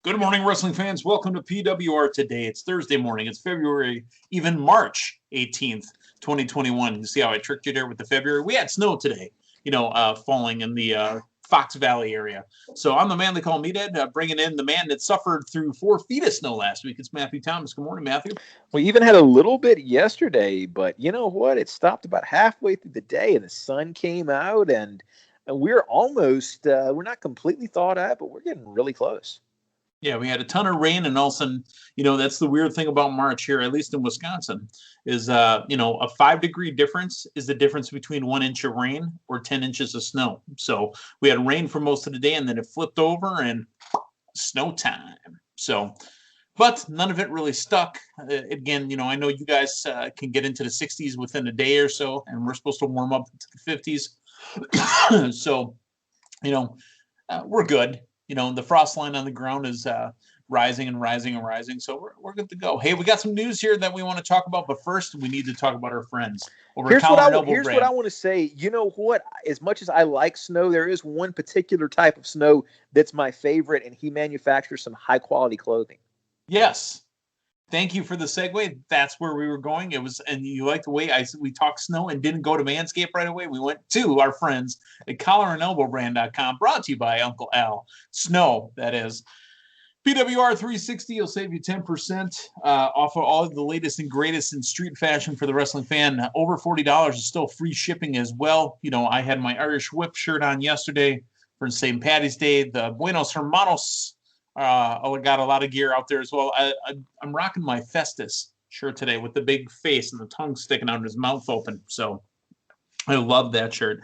Good morning, wrestling fans. Welcome to PWR today. It's Thursday morning. It's February, even March 18th, 2021. You see how I tricked you there with the February? We had snow today, falling in the Fox Valley area. So I'm the man they call Meathead, bringing in the man that suffered through 4 feet of snow last week. It's Matthew Thomas. Good morning, Matthew. We even had a little bit yesterday, but you know what? It stopped about halfway through the day and the sun came out and we're almost, we're not completely thawed out, but we're getting really close. Yeah, we had a ton of rain, and all of a sudden, that's the weird thing about March here, at least in Wisconsin, is, a 5-degree difference is the difference between 1 inch of rain or 10 inches of snow. So we had rain for most of the day, and then it flipped over and snow time. So, but none of it really stuck. Again, I know you guys can get into the 60s within a day or so, and we're supposed to warm up to the 50s. So, we're good. The frost line on the ground is rising and rising and rising. So we're good to go. Hey, we got some news here that we want to talk about. But first, we need to talk about our friends over Here's at Collar and Elbow Here's Brand. what I want to say. You know what? As much as I like snow, there is one particular type of snow that's my favorite, and he manufactures some high-quality clothing. Yes. Thank you for the segue. That's where we were going. It was, and you like the way we talked snow and didn't go to Manscaped right away. We went to our friends at collarandelbowbrand.com, brought to you by Uncle Al. Snow, that is. PWR 360 will save you 10% off of all of the latest and greatest in street fashion for the wrestling fan. Over $40 is still free shipping as well. I had my Irish Whip shirt on yesterday for St. Patty's Day. The Buenos Hermanos I got a lot of gear out there as well. I'm rocking my Festus shirt today with the big face and the tongue sticking out, his mouth open. So I love that shirt.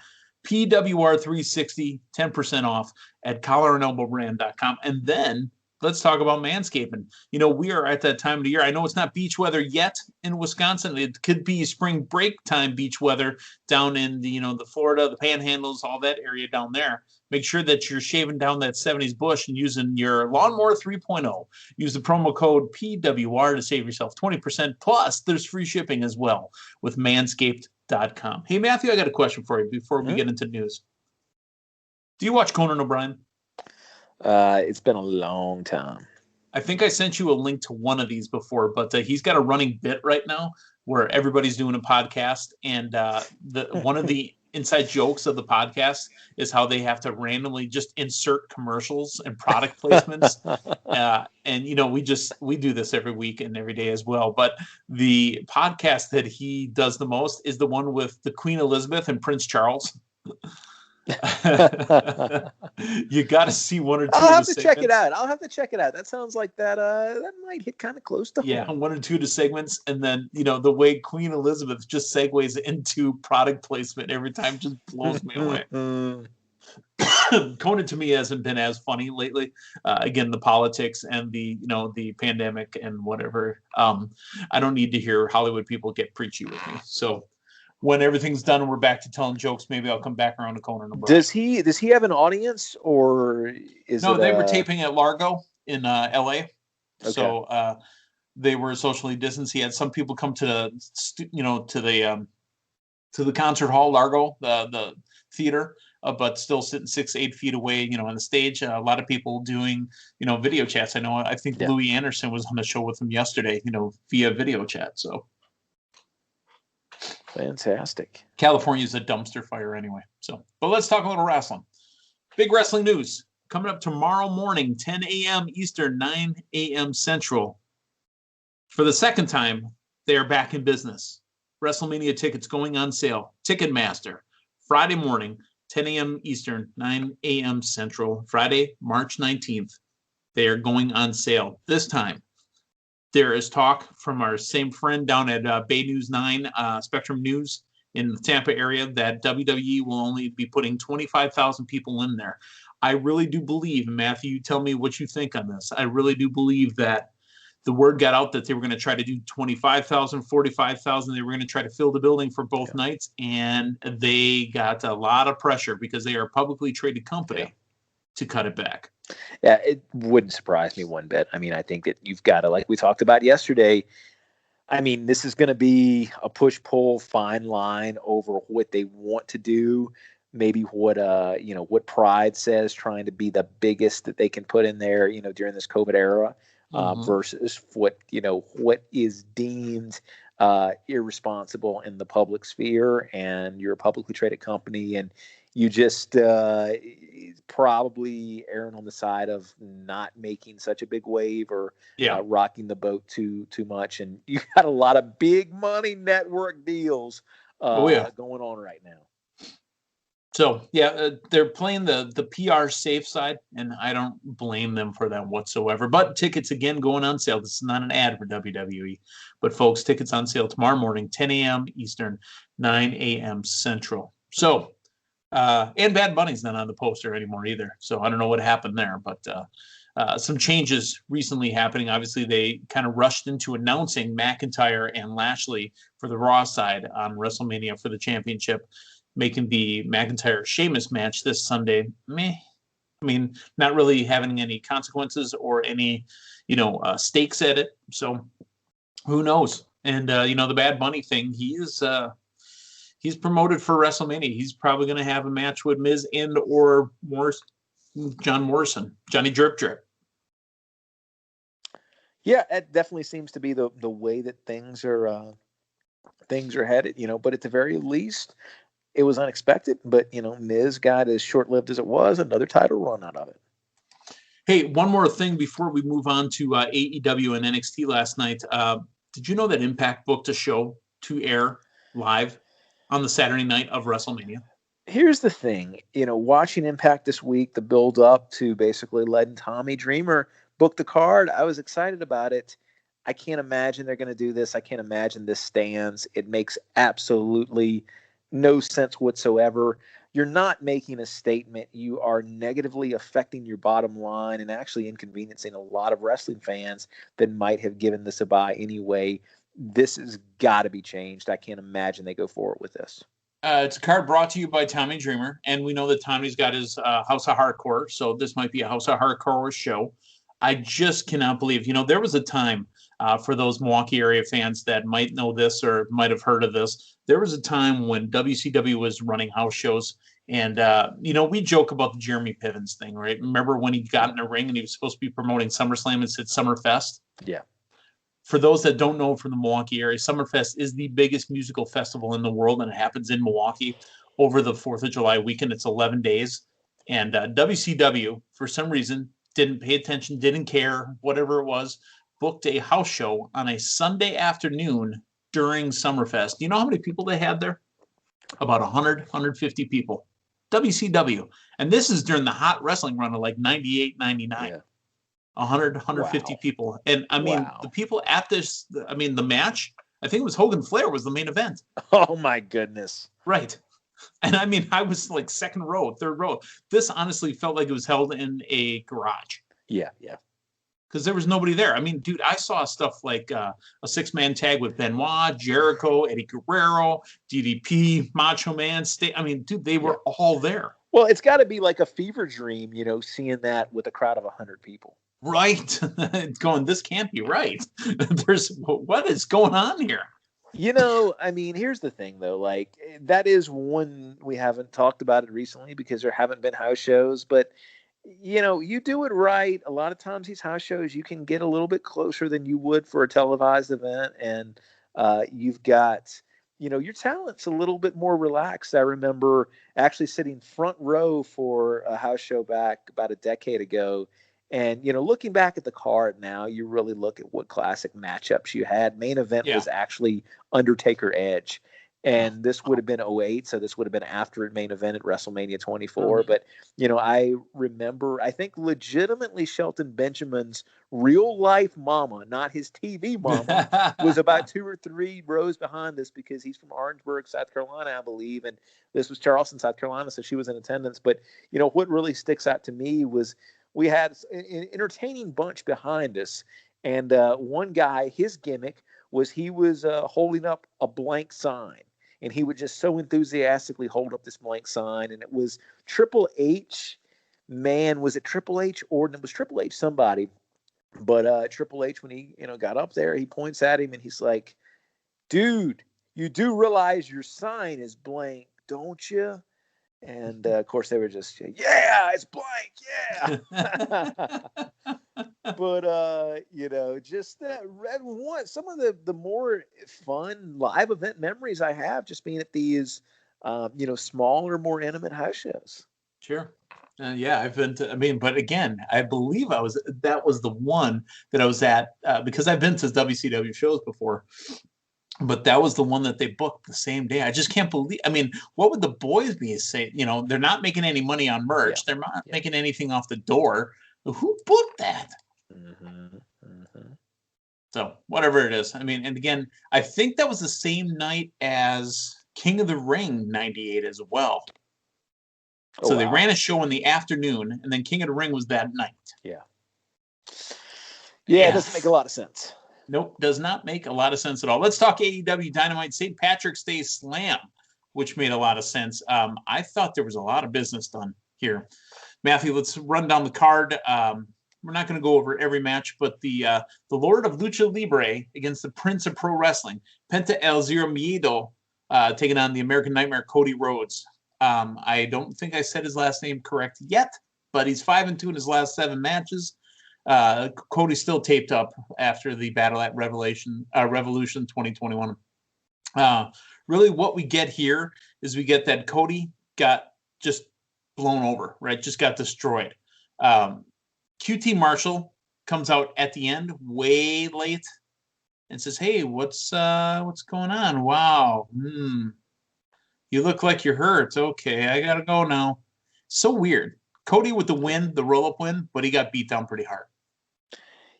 PWR 360, 10% off at collarandelbowbrand.com. And then let's talk about manscaping. We are at that time of the year. I know it's not beach weather yet in Wisconsin. It could be spring break time beach weather down in the Florida, the Panhandles, all that area down there. Make sure that you're shaving down that 70s bush and using your Lawnmower 3.0. Use the promo code PWR to save yourself 20%. Plus, there's free shipping as well with manscaped.com. Hey, Matthew, I got a question for you before we get into news. Do you watch Conan O'Brien? It's been a long time. I think I sent you a link to one of these before, but he's got a running bit right now where everybody's doing a podcast, and one of the inside jokes of the podcast is how they have to randomly just insert commercials and product placements. And we do this every week and every day as well. But the podcast that he does the most is the one with the Queen Elizabeth and Prince Charles. You got to see one or two. I'll have to check it out. That sounds like that might hit kind of close to home. Yeah, 1 or 2 of the segments, and then the way Queen Elizabeth just segues into product placement every time just blows me away. Conan to me hasn't been as funny lately. Again, the politics and the pandemic and whatever. I don't need to hear Hollywood people get preachy with me. So when everything's done and we're back to telling jokes, maybe I'll come back around to Conan O'Brien. Does he have an audience, or is no? It, they were taping at Largo in LA, okay. So they were socially distanced. He had some people come to the concert hall, Largo, the theater, but still sitting 6-8 feet away, on the stage. A lot of people doing video chats. I think Louis Anderson was on the show with him yesterday, via video chat. So. Fantastic. California's a dumpster fire anyway. So, but let's talk a little wrestling. Big wrestling news coming up tomorrow morning, 10 a.m. Eastern, 9 a.m. Central. For the second time, they are back in business. WrestleMania tickets going on sale. Ticketmaster, Friday morning, 10 a.m. Eastern, 9 a.m. Central. Friday, March 19th. They are going on sale. This time, there is talk from our same friend down at Bay News 9, Spectrum News in the Tampa area, that WWE will only be putting 25,000 people in there. I really do believe, Matthew, tell me what you think on this. I really do believe that the word got out that they were going to try to do 25,000, 45,000. They were going to try to fill the building for both nights, and they got a lot of pressure because they are a publicly traded company to cut it back. Yeah, it wouldn't surprise me one bit. I mean, I think that you've got to, like we talked about yesterday, I mean, this is going to be a push-pull fine line over what they want to do. maybe what what Pride says, trying to be the biggest that they can put in there, during this COVID era, versus what is deemed irresponsible in the public sphere. And you're a publicly traded company, and you just probably erring on the side of not making such a big wave, or Yeah. rocking the boat too much. And you got a lot of big money network deals going on right now. So yeah, they're playing the PR safe side, and I don't blame them for that whatsoever. But tickets again going on sale. This is not an ad for WWE, but folks, tickets on sale tomorrow morning, 10 a.m. Eastern, 9 a.m. Central. So, and Bad Bunny's not on the poster anymore either. So I don't know what happened there, but some changes recently happening. Obviously, they kind of rushed into announcing McIntyre and Lashley for the Raw side on WrestleMania for the championship, making the McIntyre-Sheamus match this Sunday. I mean, not really having any consequences or any, stakes at it. So who knows? And, the Bad Bunny thing, he's promoted for WrestleMania. He's probably going to have a match with Miz and or John Morrison, Johnny Drip Drip. Yeah, it definitely seems to be the way that things are headed, but at the very least, it was unexpected. But Miz got, as short-lived as it was, another title run out of it. Hey, one more thing before we move on to AEW and NXT last night. Did you know that Impact booked a show to air live on the Saturday night of WrestleMania? Here's the thing, watching Impact this week, the build up to basically letting Tommy Dreamer book the card, I was excited about it. I can't imagine they're going to do this. I can't imagine this stands. It makes absolutely no sense whatsoever. You're not making a statement. You are negatively affecting your bottom line and actually inconveniencing a lot of wrestling fans that might have given this a buy anyway. This has got to be changed. I can't imagine they go forward with this. It's a card brought to you by Tommy Dreamer, and we know that Tommy's got his House of Hardcore, so this might be a House of Hardcore show. I just cannot believe, there was a time, for those Milwaukee area fans that might know this or might have heard of this, there was a time when WCW was running house shows, and, we joke about the Jeremy Pivens thing, right? Remember when he got in a ring and he was supposed to be promoting SummerSlam and said Summerfest? Yeah. For those that don't know from the Milwaukee area, Summerfest is the biggest musical festival in the world, and it happens in Milwaukee over the 4th of July weekend. It's 11 days. And WCW, for some reason, didn't pay attention, didn't care, whatever it was, booked a house show on a Sunday afternoon during Summerfest. Do you know how many people they had there? About 100, 150 people. WCW. And this is during the hot wrestling run of like 98, 99. Yeah. 100, 150 wow. people. And I mean, wow. The people at this, the match, I think it was Hogan Flair was the main event. Oh my goodness. Right. And I was like second row, third row. This honestly felt like it was held in a garage. Yeah, yeah. Because there was nobody there. Dude, I saw stuff like a 6-man tag with Benoit, Jericho, Eddie Guerrero, DDP, Macho Man. Dude, they were all there. Well, it's got to be like a fever dream, seeing that with a crowd of 100 people. Right. Going, this can't be right. What is going on here? Here's the thing, though. Like, that is one we haven't talked about it recently because there haven't been house shows. But, you do it right. A lot of times these house shows, you can get a little bit closer than you would for a televised event. And you've got, your talent's a little bit more relaxed. I remember actually sitting front row for a house show back about a decade ago. And, looking back at the card now, you really look at what classic matchups you had. Main event was actually Undertaker Edge. And this would have been 2008, so this would have been after main event at WrestleMania 24. Mm-hmm. But, I remember, I think legitimately Shelton Benjamin's real-life mama, not his TV mama, was about 2 or 3 rows behind this because he's from Orangeburg, South Carolina, I believe. And this was Charleston, South Carolina, so she was in attendance. But, what really sticks out to me was we had an entertaining bunch behind us. And one guy, his gimmick was he was holding up a blank sign. And he would just so enthusiastically hold up this blank sign. And it was Triple H. Man, was it Triple H? Or it was Triple H somebody. But Triple H, when he got up there, he points at him and he's like, dude, you do realize your sign is blank, don't you? And of course, they were just, yeah, it's blank, yeah. But just that Red One, some of the more fun live event memories I have just being at these, smaller, more intimate house shows. Sure. Yeah, I've been to, I mean, but again, I believe that was the one that I was at because I've been to WCW shows before, but that was the one that they booked the same day. I just can't believe, I mean, what would the boys be saying? They're not making any money on merch. Yeah. They're not making anything off the door. Who booked that? Mm-hmm. Mm-hmm. So whatever it is. I mean, and again, I think that was the same night as King of the Ring 98 as well. Oh, So they wow. ran a show in the afternoon, and then King of the Ring was that night. Yeah. Yeah, it doesn't make a lot of sense. Nope, does not make a lot of sense at all. Let's talk AEW Dynamite St. Patrick's Day Slam, which made a lot of sense. I thought there was a lot of business done here. Matthew, let's run down the card. We're not going to go over every match, but the Lord of Lucha Libre against the Prince of Pro Wrestling, Penta El Zero Miedo, taking on the American Nightmare Cody Rhodes. I don't think I said his last name correct yet, but he's 5-2 in his last 7 matches. Cody's still taped up after the battle at Revolution 2021. Really what we get here is we get that Cody got just blown over, right? Just got destroyed. QT Marshall comes out at the end way late and says, "Hey, what's going on? Wow. You look like you're hurt. Okay, I gotta go now." So weird. Cody with the win, the roll-up win, but he got beat down pretty hard.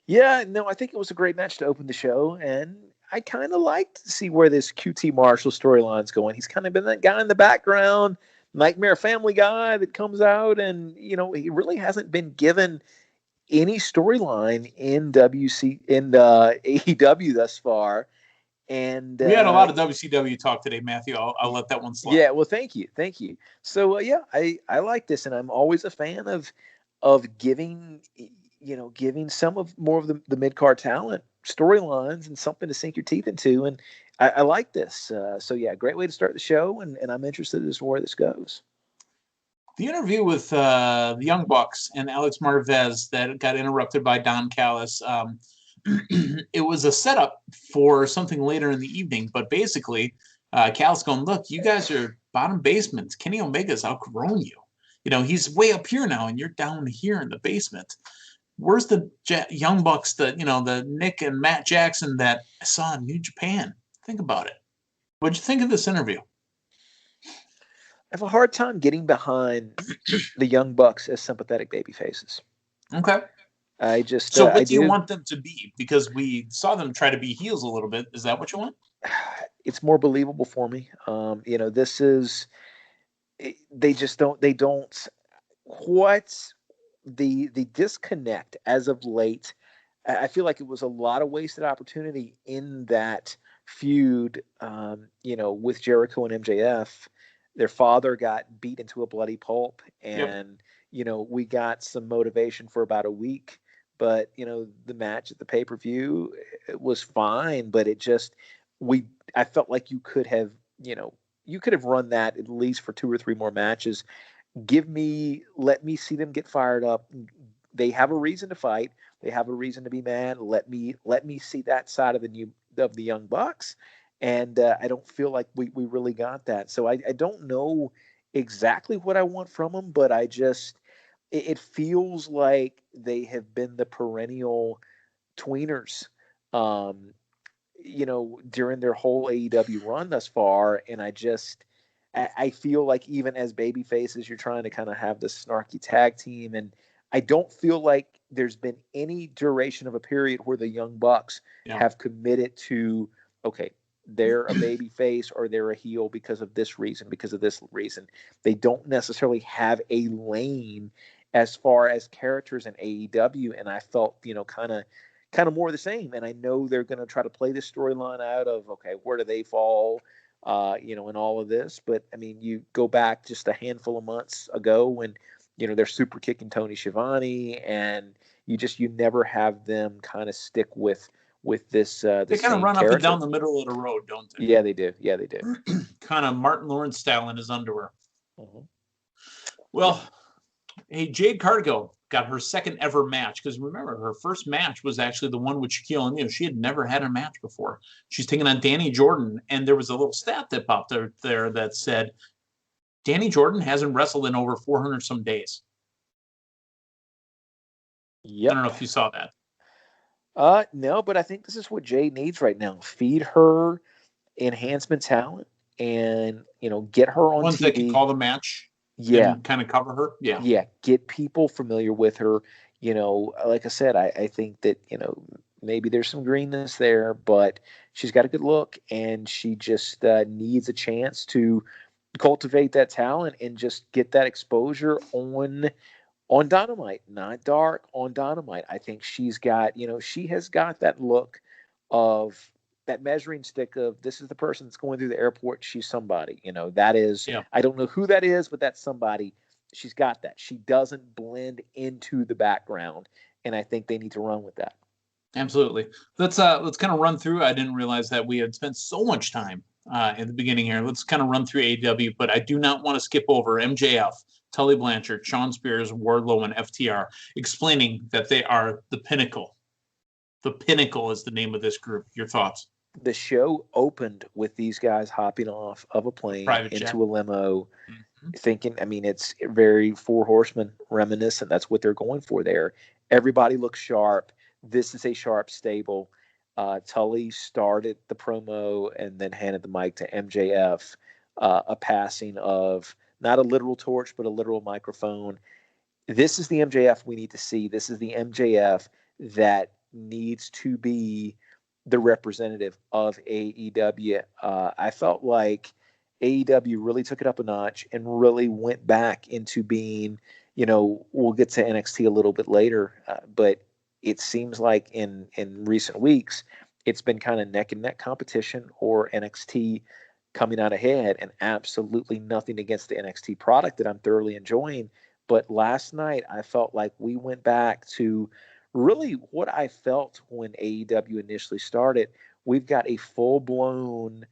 Yeah, no, I think it was a great match to open the show, and I kind of liked to see where this QT Marshall storyline's going. He's kind of been that guy in the background, Nightmare Family guy that comes out, and he really hasn't been given any storyline in AEW thus far. And we had a lot of WCW talk today, Matthew. I'll let that one slide. Yeah, well, thank you. So I like this, and I'm always a fan of giving some of more of the mid card talent storylines and something to sink your teeth into, and I like this. So yeah, great way to start the show, and I'm interested as to where this goes. The interview with the Young Bucks and Alex Marvez that got interrupted by Don Callis. It was a setup for something later in the evening, but basically, Cal's going, "Look, you guys are bottom basements. Kenny Omega's outgrown you. He's way up here now, and you're down here in the basement. Where's the Young Bucks, the Nick and Matt Jackson that I saw in New Japan? Think about it. What'd you think of this interview?" I have a hard time getting behind the Young Bucks as sympathetic baby faces. Okay. I just so what do you want them to be? Because we saw them try to be heels a little bit. Is that what you want? It's more believable for me. This is they don't what the disconnect as of late. I feel like it was a lot of wasted opportunity in that feud. With Jericho and MJF, their father got beat into a bloody pulp, and we got some motivation for about a week. But the match at the pay-per-view, it was fine, but I felt like you could have run that at least for 2 or 3 more matches. Let me see them get fired up. They have a reason to fight. They have a reason to be mad. Let me see that side of the Young Bucks. And I don't feel like we really got that. So I don't know exactly what I want from them, but it feels like they have been the perennial tweeners, during their whole AEW run thus far. And I feel like even as baby faces, you're trying to kind of have this snarky tag team. And I don't feel like there's been any duration of a period where the Young Bucks have committed to, okay, they're a baby face or they're a heel because of this reason, because of this reason. They don't necessarily have a lane as far as characters in AEW, and I felt, kind of more the same. And I know they're going to try to play this storyline out of, okay, where do they fall, in all of this. But I mean, you go back just a handful of months ago when, they're super kicking Tony Schiavone, and you never have them kind of stick with this. They kind of run up and down the middle of the road, don't they? Yeah, they do. Kind of Martin Lawrence style in his underwear. Mm-hmm. Well, hey, Jade Cargill got her second ever match, because remember, her first match was actually the one with Shaquille O'Neal. She had never had a match before. She's taking on Danny Jordan, and there was a little stat that popped there that said Danny Jordan hasn't wrestled in over 400 some days. Yep. I don't know if you saw that. No, but I think this is what Jade needs right now. Feed her enhancement talent and, get her on Ones TV. that can call the match. Yeah. And kind of cover her. Yeah. Yeah. Get people familiar with her. Like I said, I think that, maybe there's some greenness there, but she's got a good look, and she just needs a chance to cultivate that talent and just get that exposure on Dynamite, not Dark, on Dynamite. I think she's got, she has got that look of that measuring stick of, this is the person that's going through the airport. She's somebody, that is, Yeah. I don't know who that is, but that's somebody. She's got that. She doesn't blend into the background, and I think they need to run with that. Absolutely. Let's kind of run through. I didn't realize that we had spent so much time at the beginning here. Let's kind of run through AEW, but I do not want to skip over MJF, Tully Blanchard, Shawn Spears, Wardlow, and FTR, explaining that they are the pinnacle. The pinnacle is the name of this group. Your thoughts? The show opened with these guys hopping off of a plane into a limo, thinking, it's very Four Horsemen reminiscent. That's what they're going for there. Everybody looks sharp. This is a sharp stable. Tully started the promo and then handed the mic to MJF, a passing of not a literal torch, but a literal microphone. This is the MJF we need to see. This is the MJF that needs to be the representative of AEW. I felt like AEW really took it up a notch and really went back into being, we'll get to NXT a little bit later, but it seems like in recent weeks, it's been kind of neck and neck competition, or NXT coming out ahead, and absolutely nothing against the NXT product that I'm thoroughly enjoying. But last night, I felt like we went back to really what I felt when AEW initially started. We've got a full-blown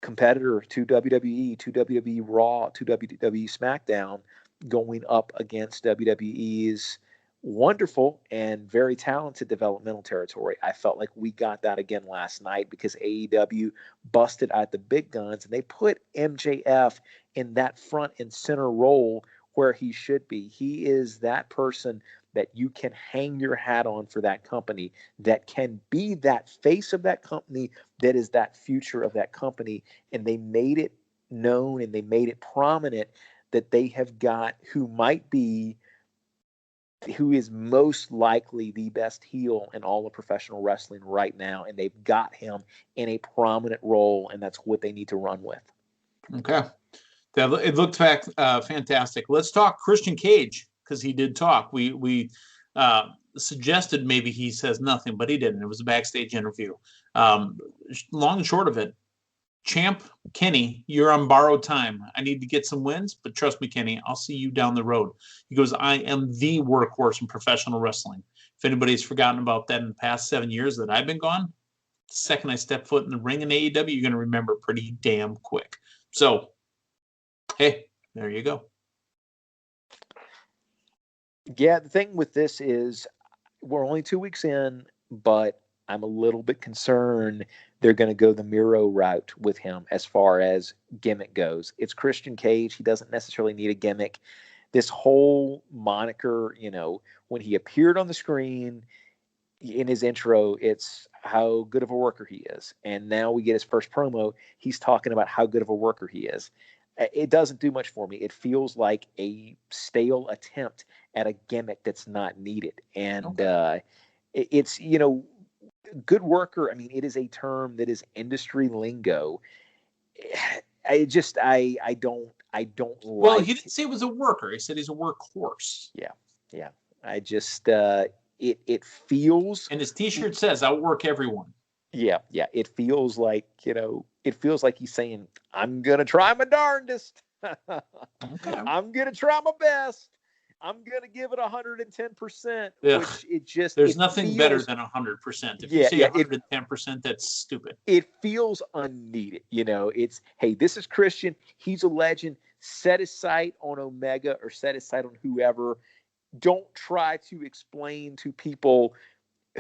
competitor to WWE, to WWE Raw, to WWE SmackDown, going up against WWE's wonderful and very talented developmental territory. I felt like we got that again last night because AEW busted out the big guns, and they put MJF in that front and center role where he should be. He is that person that you can hang your hat on for that company, that can be that face of that company, that is that future of that company. And they made it known and they made it prominent that they have got who is most likely the best heel in all of professional wrestling right now. And they've got him in a prominent role, and that's what they need to run with. Okay. It looked fantastic. Let's talk Christian Cage, because he did talk. We suggested maybe he says nothing, but he didn't. It was a backstage interview. Long and short of it, Champ Kenny, you're on borrowed time. I need to get some wins, but trust me, Kenny, I'll see you down the road. He goes, I am the workhorse in professional wrestling. If anybody's forgotten about that in the past 7 years that I've been gone, the second I step foot in the ring in AEW, you're going to remember pretty damn quick. So, hey, there you go. Yeah, the thing with this is we're only 2 weeks in, but I'm a little bit concerned they're going to go the Miro route with him as far as gimmick goes. It's Christian Cage. He doesn't necessarily need a gimmick. This whole moniker, when he appeared on the screen in his intro, it's how good of a worker he is. And now we get his first promo. He's talking about how good of a worker he is. It doesn't do much for me. It feels like a stale attempt at a gimmick that's not needed. And it's, good worker. It is a term that is industry lingo. I don't like. Well, he didn't say it was a worker. He said he's a workhorse. Yeah. I just, it feels. And his T-shirt says "Outwork everyone." Yeah. It feels like, he's saying, I'm going to try my darndest. Okay. I'm going to try my best. I'm going to give it 110%, which there's nothing better than 100%. If you say 110%, that's stupid. It feels unneeded. It's, hey, this is Christian. He's a legend. set his sight on Omega or set his sight on whoever. Don't try to explain to people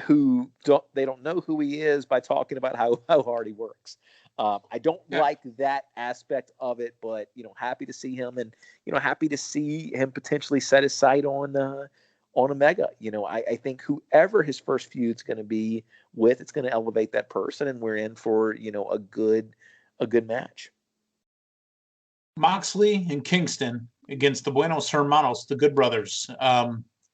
who don't know who he is by talking about how hard he works. I don't like that aspect of it, but happy to see him, and happy to see him potentially set his sight on Omega. I think whoever his first feud's going to be with, it's going to elevate that person, and we're in for a good match. Moxley and Kingston against the Buenos Hermanos, the Good Brothers.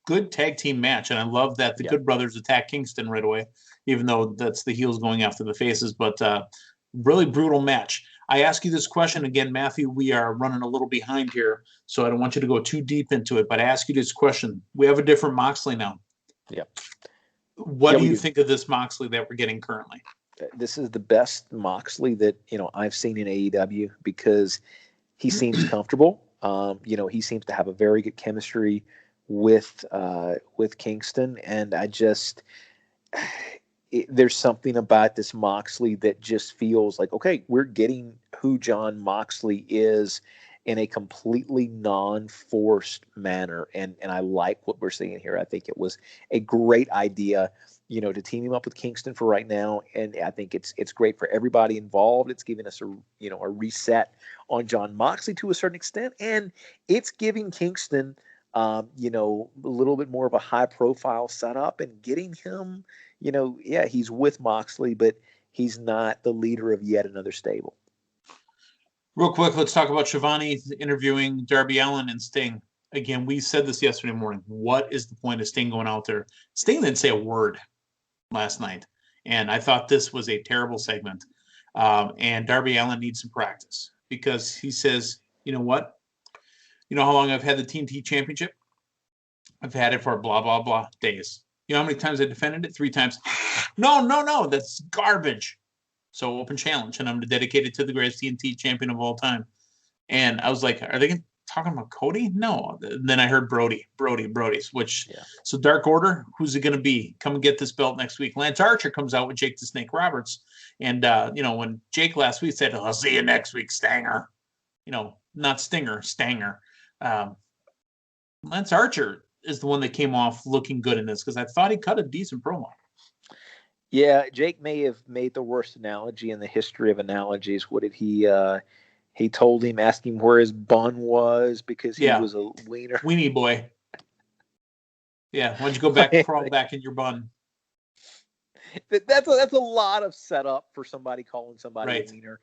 Good tag team match, and I love that the Good Brothers attack Kingston right away, even though that's the heels going after the faces. But really brutal match. I ask you this question again, Matthew. We are running a little behind here, so I don't want you to go too deep into it. But I ask you this question: we have a different Moxley now. Yeah. What do you think of this Moxley that we're getting currently? This is the best Moxley that I've seen in AEW, because he seems comfortable. He seems to have a very good chemistry with Kingston, and there's something about this Moxley that just feels like, okay, we're getting who Jon Moxley is in a completely non-forced manner, and I like what we're seeing here. I think it was a great idea, to team him up with Kingston for right now, and I think it's great for everybody involved. It's giving us a reset on Jon Moxley to a certain extent, and it's giving Kingston a little bit more of a high-profile setup, and getting him, he's with Moxley, but he's not the leader of yet another stable. Real quick, let's talk about Shivani interviewing Darby Allin and Sting. Again, we said this yesterday morning. What is the point of Sting going out there? Sting didn't say a word last night, and I thought this was a terrible segment. And Darby Allin needs some practice, because he says, you know what? You know how long I've had the TNT Championship? I've had it for blah, blah, blah days. You know how many times I defended it? 3 times. No, that's garbage. So open challenge, and I'm dedicated to the greatest TNT champion of all time. And I was like, are they talking about Cody? No. Then I heard Brody's, which, so Dark Order, who's it going to be? Come and get this belt next week. Lance Archer comes out with Jake the Snake Roberts. And, when Jake last week said, I'll see you next week, Stanger. Not Stinger, Stanger. Lance Archer is the one that came off looking good in this, because I thought he cut a decent promo. Yeah, Jake may have made the worst analogy in the history of analogies. What did he told him, asked him where his bun was, because he was a wiener. Weenie boy. Yeah, why don't you go back, crawl back in your bun? That's a lot of setup for somebody calling somebody a wiener.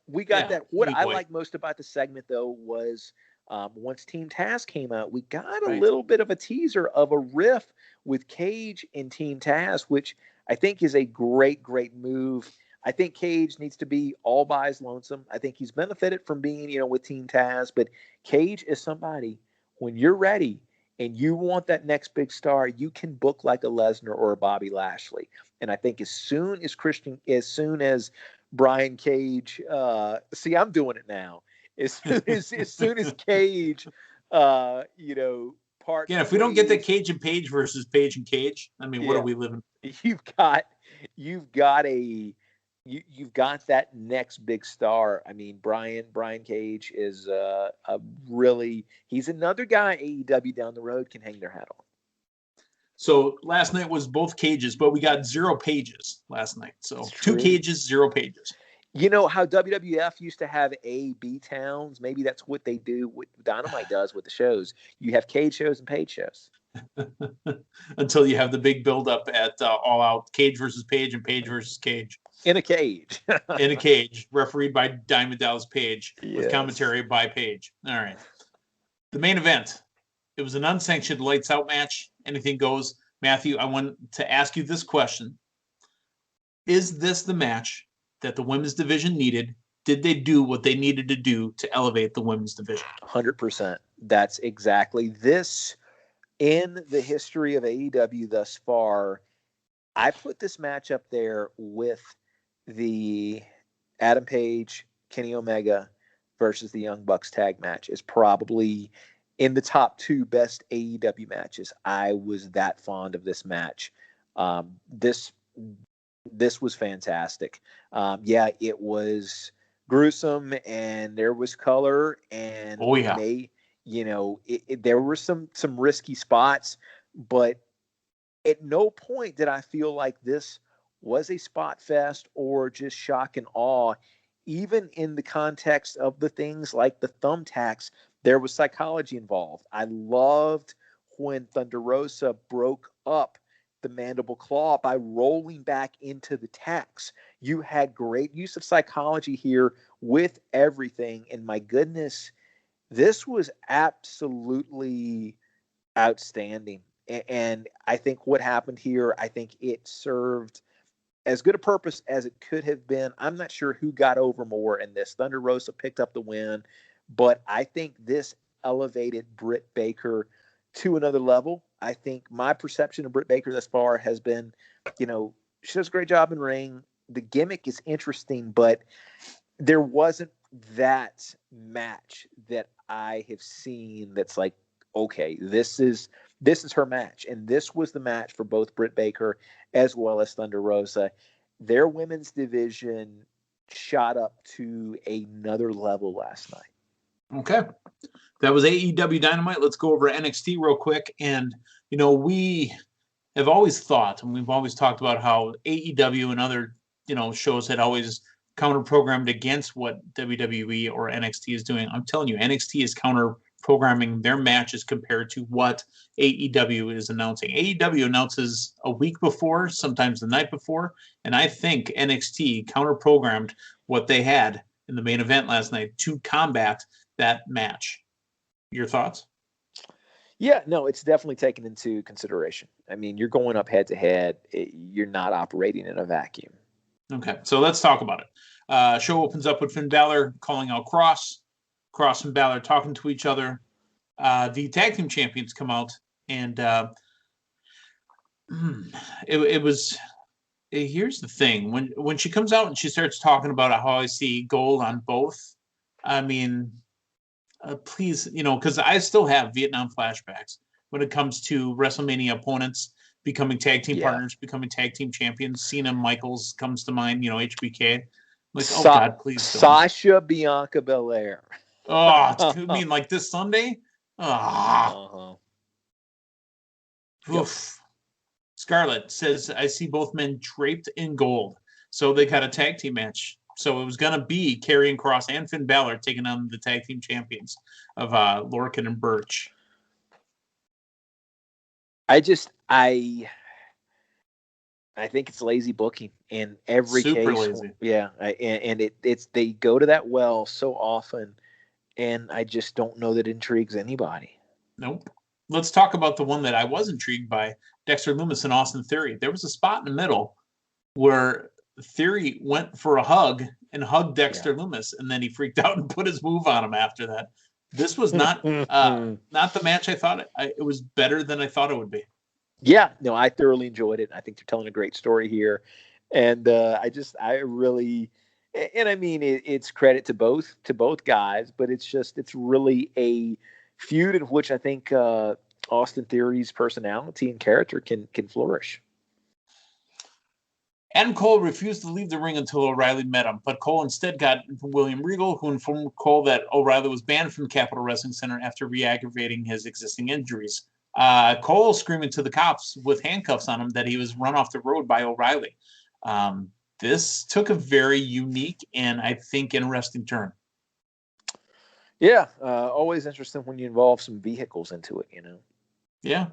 We got that. What I like most about the segment, though, was once Team Taz came out, we got a little bit of a teaser of a riff with Cage and Team Taz, which I think is a great move. I think Cage needs to be all by his lonesome. I think he's benefited from being, with Team Taz, but Cage is somebody, when you're ready and you want that next big star, you can book like a Lesnar or a Bobby Lashley. And I think as soon as Brian Cage, I'm doing it now. As soon as Cage, part. Yeah, if we don't get the Cage and Page versus Page and Cage, I mean, what are we living? You've got that next big star. I mean, Brian Cage is he's another guy AEW down the road can hang their hat on. So last night was both Cages, but we got 0 pages last night. So 2 Cages, 0 pages. You know how WWF used to have A-B towns? Maybe that's what they do. What Dynamite does with the shows. You have Cage shows and Page shows. Until you have the big build-up at All Out, Cage versus Page and Page versus Cage. In a cage. In a cage, refereed by Diamond Dallas Page, with commentary by Page. All right. The main event. It was an unsanctioned lights-out match. Anything goes. Matthew, I want to ask you this question. Is this the match that the women's division needed? Did they do what they needed to do to elevate the women's division? 100%. That's exactly this. In the history of AEW thus far, I put this match up there with the Adam Page, Kenny Omega versus the Young Bucks tag match. Is probably in the top 2 best AEW matches. I was that fond of this match. This was fantastic. It was gruesome, and there was color, and Oh yeah. there were some risky spots, but at no point did I feel like this was a spot fest or just shock and awe. Even in the context of the things like the thumbtacks, there was psychology involved. I loved when Thunder Rosa broke up the mandible claw by rolling back into the tacks. You had great use of psychology here with everything. And my goodness, this was absolutely outstanding. And I think what happened here, I think it served as good a purpose as it could have been. I'm not sure who got over more in this. Thunder Rosa picked up the win, but I think this elevated Britt Baker to another level. I think my perception of Britt Baker thus far has been, she does a great job in ring. The gimmick is interesting, but there wasn't that match that I have seen that's like, okay, this is her match. And this was the match for both Britt Baker as well as Thunder Rosa. Their women's division shot up to another level last night. Okay. That was AEW Dynamite. Let's go over NXT real quick. And, we have always thought, and we've always talked about how AEW and other, shows had always counter-programmed against what WWE or NXT is doing. I'm telling you, NXT is counter-programming their matches compared to what AEW is announcing. AEW announces a week before, sometimes the night before, and I think NXT counter-programmed what they had in the main event last night to combat that match. Your thoughts? Yeah, no, it's definitely taken into consideration. I mean, you're going up head to head. You're not operating in a vacuum. Okay, so let's talk about it. Show opens up with Finn Balor calling out Cross and Balor talking to each other. The tag team champions come out, and it was. Here's the thing: when she comes out and she starts talking about how I see gold on both, I mean, please, because I still have Vietnam flashbacks when it comes to WrestleMania opponents becoming tag team partners, becoming tag team champions. Cena, Michaels comes to mind, HBK. Like, oh God, please don't. Sasha Bianca Belair. Oh, you mean like this Sunday? Oof. Yep. Scarlett says, I see both men draped in gold. So they got a tag team match. So it was going to be Karrion Kross and Finn Balor taking on the tag team champions of Lorcan and Birch. I think it's lazy booking in every case. Super lazy. Yeah, and it's they go to that well so often, and I just don't know that it intrigues anybody. Nope. Let's talk about the one that I was intrigued by, Dexter Lumis and Austin Theory. There was a spot in the middle where Theory went for a hug and hugged Dexter Lumis, and then he freaked out and put his move on him after that. This was not not the match I thought it was better than I thought it would be. Yeah, no, I thoroughly enjoyed it. I think they're telling a great story here, and I really, and I mean, it's credit to both guys, but it's really a feud in which I think Austin Theory's personality and character can flourish. Adam Cole refused to leave the ring until O'Reilly met him, but Cole instead got William Regal, who informed Cole that O'Reilly was banned from the Capitol Wrestling Center after re-aggravating his existing injuries. Cole screaming to the cops with handcuffs on him that he was run off the road by O'Reilly. This took a very unique and I think interesting turn. Yeah, always interesting when you involve some vehicles into it, Yeah.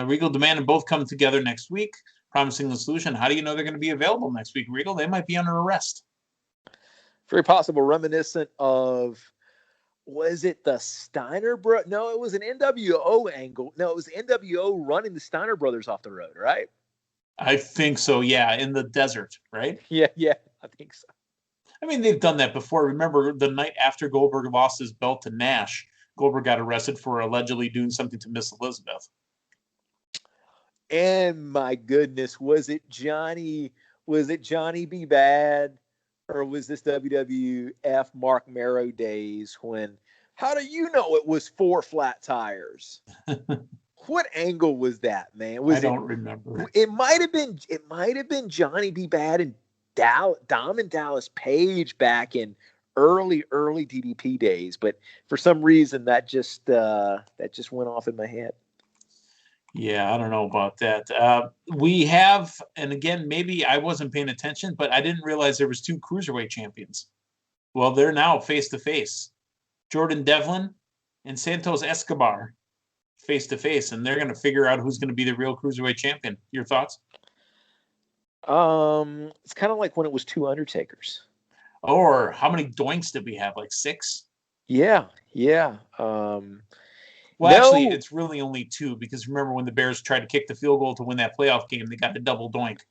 Regal demanded both come together next week, promising the solution. How do you know they're going to be available next week, Regal? They might be under arrest. Very possible, reminiscent of, was it the Steiner Brothers? No, it was an NWO angle. No, it was NWO running the Steiner Brothers off the road, right? I think so, yeah, in the desert, right? Yeah, I think so. I mean, they've done that before. Remember the night after Goldberg lost his belt to Nash, Goldberg got arrested for allegedly doing something to Miss Elizabeth. And my goodness, was it Johnny B. Bad, or was this WWF Mark Marrow days when, how do you know it was 4 flat tires? What angle was that, man? I don't remember. It might have been Johnny B. Bad and Dom and Dallas Page back in early DDP days, but for some reason that just went off in my head. Yeah, I don't know about that. We have, and again, maybe I wasn't paying attention, but I didn't realize there was 2 cruiserweight champions. Well, they're now face to face. Jordan Devlin and Santos Escobar face to face, and they're going to figure out who's going to be the real cruiserweight champion. Your thoughts? It's kind of like when it was 2 Undertakers. Or how many doinks did we have? Like 6? Yeah. Well, actually, it's really only 2 because remember when the Bears tried to kick the field goal to win that playoff game, they got the double doink.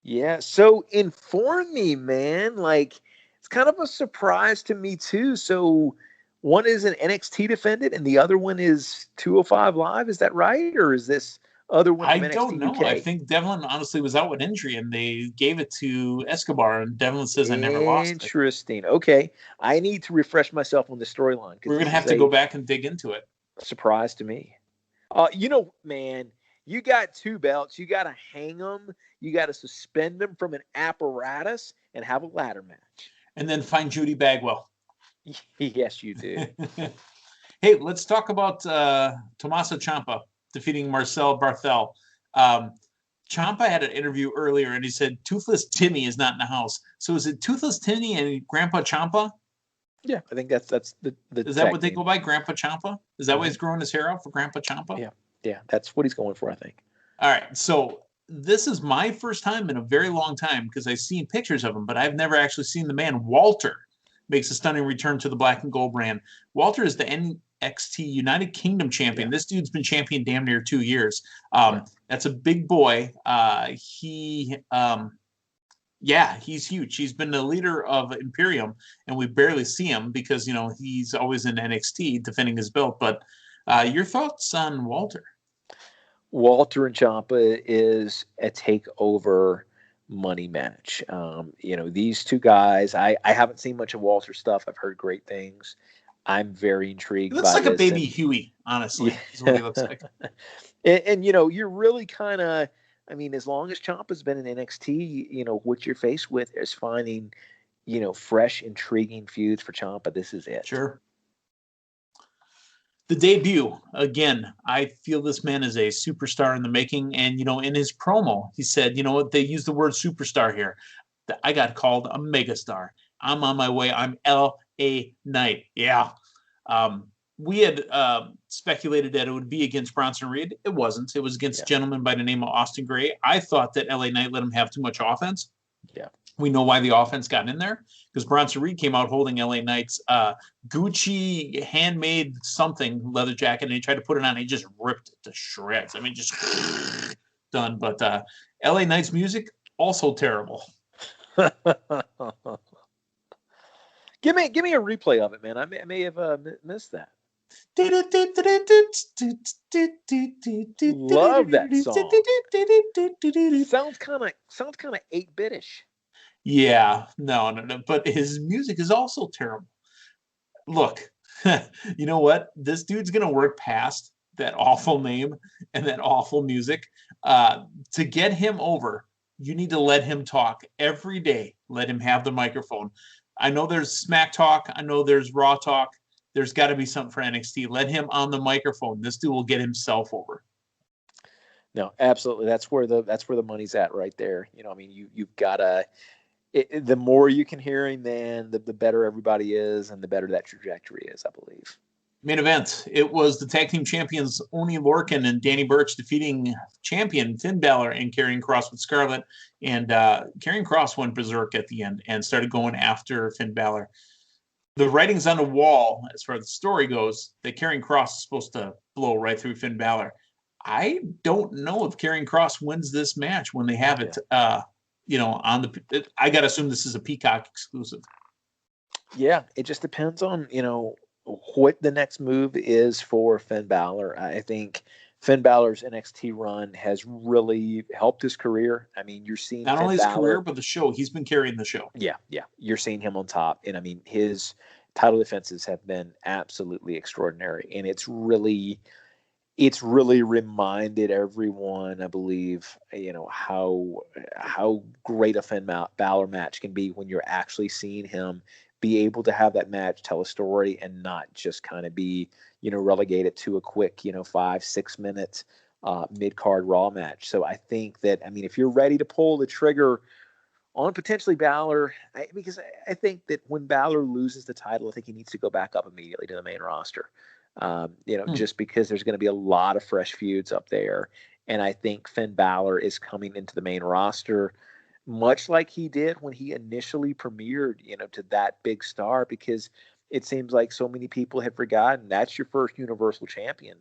Yeah. So inform me, man. Like, it's kind of a surprise to me too. So one is an NXT defendant and the other one is 205 Live. Is that right? Or is this other one from NXT don't know. UK? I think Devlin honestly was out with injury and they gave it to Escobar, and Devlin says I never lost it. Interesting. Okay. I need to refresh myself on the storyline. We're going to have to go back and dig into it. Surprise to me. Man, you got 2 belts. You got to hang them. You got to suspend them from an apparatus and have a ladder match. And then find Judy Bagwell. Yes, you do. Hey, let's talk about Tommaso Ciampa defeating Marcel Barthel. Ciampa had an interview earlier, and he said Toothless Timmy is not in the house. So is it Toothless Timmy and Grandpa Ciampa? Yeah, I think that's the. Is that what they go by, Grandpa Ciampa? Is that why he's growing his hair out for Grandpa Ciampa? Yeah, that's what he's going for, I think. All right, so this is my first time in a very long time because I've seen pictures of him, but I've never actually seen the man. Walter makes a stunning return to the black and gold brand. Walter is the NXT United Kingdom champion. Yeah. This dude's been champion damn near 2 years. That's a big boy. He's huge. He's been the leader of Imperium, and we barely see him because, he's always in NXT defending his belt. But your thoughts on Walter? Walter and Ciampa is a takeover money match. These 2 guys, I haven't seen much of Walter's stuff. I've heard great things. I'm very intrigued. He looks like a baby Huey, honestly. Is what he looks like. And you're really kind of, as long as Ciampa's been in NXT, what you're faced with is finding, fresh, intriguing feuds for Ciampa. This is it. Sure. The debut, again, I feel this man is a superstar in the making. And, in his promo, he said, they use the word superstar here. I got called a megastar. I'm on my way. I'm L.A. Knight. Yeah. We had speculated that it would be against Bronson Reed. It wasn't. It was against a gentleman by the name of Austin Gray. I thought that L.A. Knight let him have too much offense. Yeah. We know why the offense got in there, because Bronson Reed came out holding L.A. Knight's Gucci handmade something leather jacket, and he tried to put it on. And he just ripped it to shreds. Just done. But L.A. Knight's music, also terrible. Give me a replay of it, man. I may have missed that. Love that song. Sounds kind of 8-bitish. Yeah, no. But his music is also terrible. Look, you know what? This dude's gonna work past that awful name and that awful music. To get him over, you need to let him talk every day. Let him have the microphone. I know there's smack talk. I know there's raw talk. There's got to be something for NXT. Let him on the microphone. This dude will get himself over. No, absolutely. That's where the money's at right there. You've got to. The more you can hear him, then the better everybody is, and the better that trajectory is, I believe. Main event. It was the tag team champions Oney Lorcan and Danny Burch defeating champion Finn Balor and Karrion Kross with Scarlett. And Karrion Kross went berserk at the end and started going after Finn Balor. The writing's on the wall, as far as the story goes, that Karrion Kross is supposed to blow right through Finn Balor. I don't know if Karrion Kross wins this match when they have it, on the. I got to assume this is a Peacock exclusive. Yeah, it just depends on, what the next move is for Finn Balor. I think Finn Balor's NXT run has really helped his career. You're seeing not only his career, but the show. He's been carrying the show. Yeah. You're seeing him on top. And his title defenses have been absolutely extraordinary. And it's really, it's really reminded everyone, I believe, how great a Balor match can be when you're actually seeing him be able to have that match tell a story and not just kind of be, relegated to a quick, 5-6 minute mid card Raw match. So I think that, I mean, if you're ready to pull the trigger on potentially Balor, because I think that when Balor loses the title, I think he needs to go back up immediately to the main roster. Just because there's going to be a lot of fresh feuds up there. And I think Finn Balor is coming into the main roster much like he did when he initially premiered, to that big star, because it seems like so many people have forgotten that's your first Universal Champion.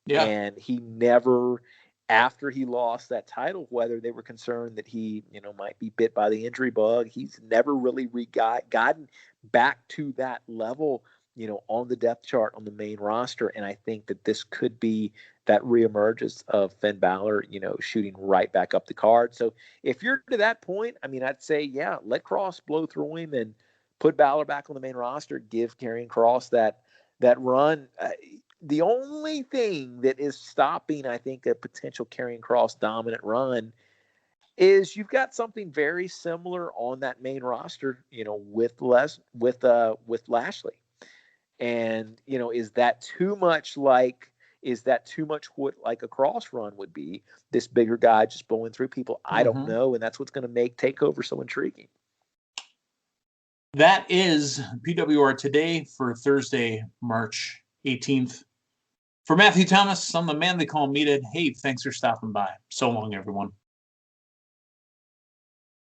Yeah. And he never, after he lost that title, whether they were concerned that he, might be bit by the injury bug, he's never really gotten back to that level, on the depth chart on the main roster. And I think that this could be that reemergence of Finn Balor, shooting right back up the card. So if you're to that point, I mean, I'd say, yeah, let Cross blow through him and put Balor back on the main roster, give Karrion Kross that run. The only thing that is stopping, I think, a potential Karrion Kross dominant run is you've got something very similar on that main roster, with Lashley. And, is that too much what like a Cross run would be? This bigger guy just blowing through people? I don't know. And that's what's going to make TakeOver so intriguing. That is PWR today for Thursday, March 18th. For Matthew Thomas, I'm the man they call Meathead. Hey, thanks for stopping by. So long, everyone.